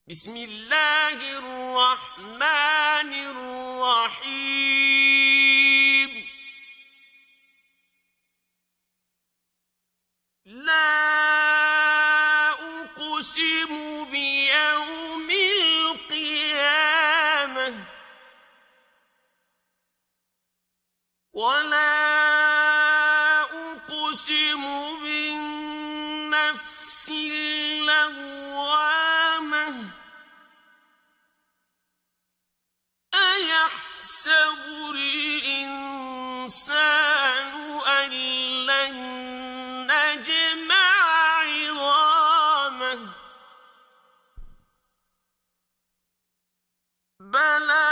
بسم الله الرحمن الرحيم. لا أقسم بيوم القيامة ولا أقسم بالنفس اللوامة. أيحسب الإنسان أن لن نجمع عظامه بلى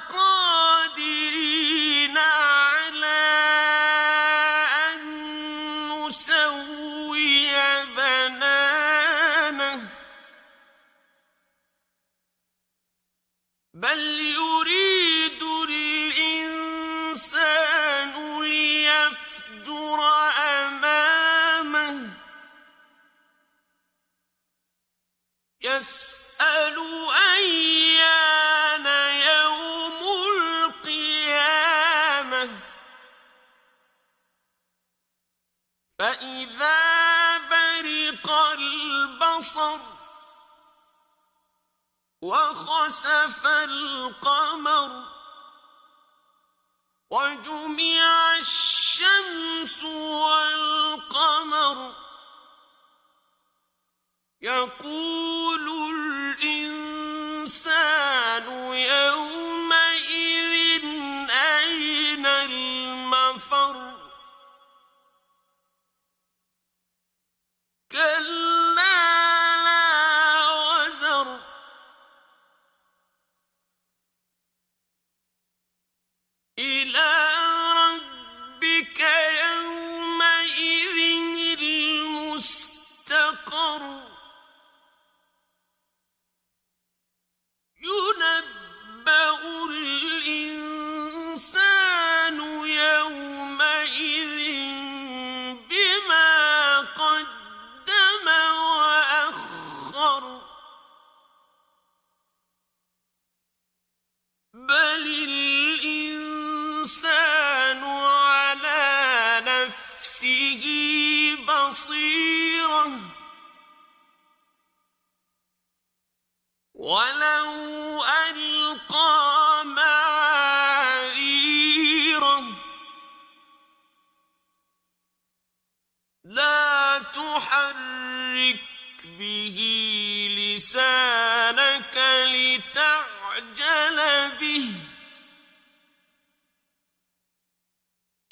قادرين على أن نسوي بنانه بل يريد الإنسان ليفجر أمامه يسأل أيان يوم القيامة فإذا برق البصر وخسف القمر وجمع الشمس والقمر يقول الإنسان يومئذ أين المفر كلا لا وزر إلى ربك يومئذ المستقر ينبأ الإنسان يومئذ بما قدم وأخر بل الإنسان على نفسه بصيرة ولو ألقى معاذيره لا تحرك به لسانك لتعجل به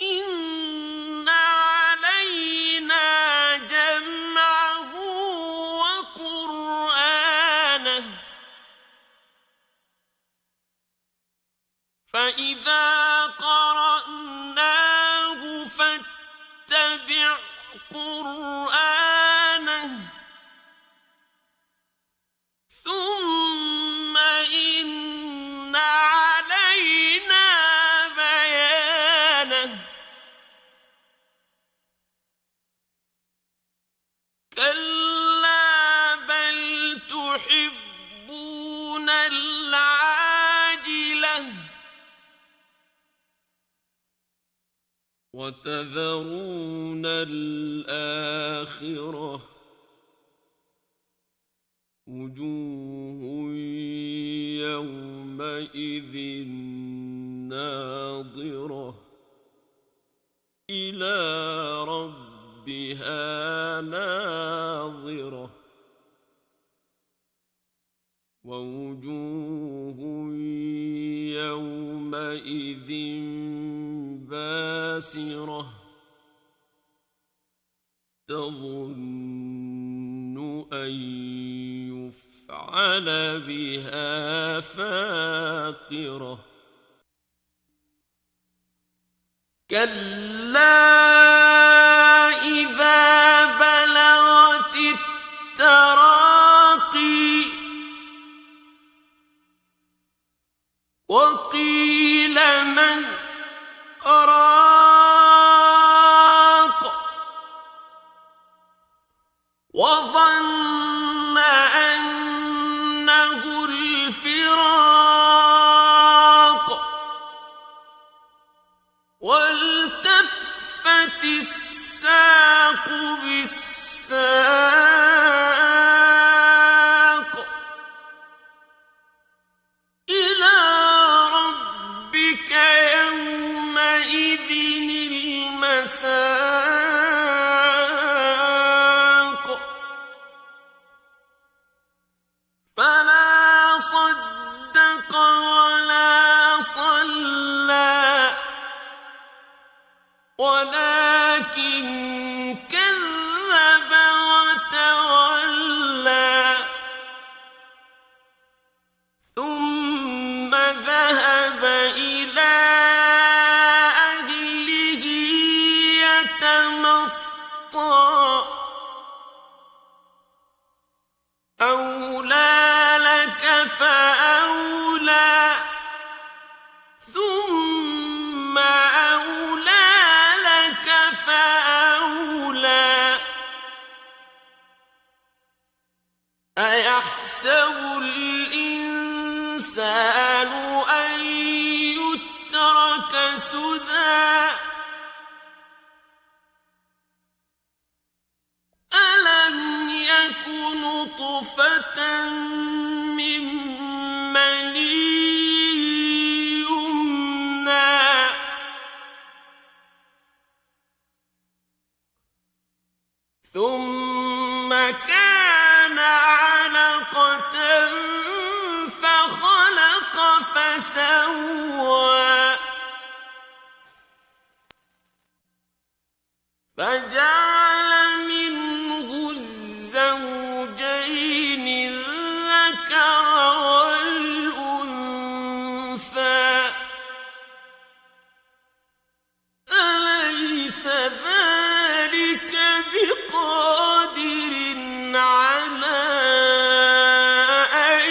إن علينا جمعه وقرآنه فإذا قرأناه فاتبع قرآنه ثم إن علينا بيانه كلا بل تحبون العاجلة وتذرون الآخرة وجوه يومئذ ناظرة إلى ربها ناظرة ووجوه يومئذ باسرة تظن أن يفعل بها فاقرة كلا إذا بلغت التراقي وقيل من راق وظن أنه الفراق والتفت الساق بالساق إلى ربك يومئذ المساق فلا صدق ولا صلى ولكن كذب وتولى ثم ذهب إلى أهله يتمطى أولى لك فأولى ثم أولى لك فأولى أيحسب الإنسان أن يترك سدى ألم يك نطفة من مني يمنى ثم كان علقة فخلق فسوى فجعل منه الزوجين الذكر والأنثى أليس ذلك بقادر على أن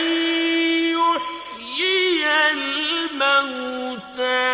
يحيي الموتى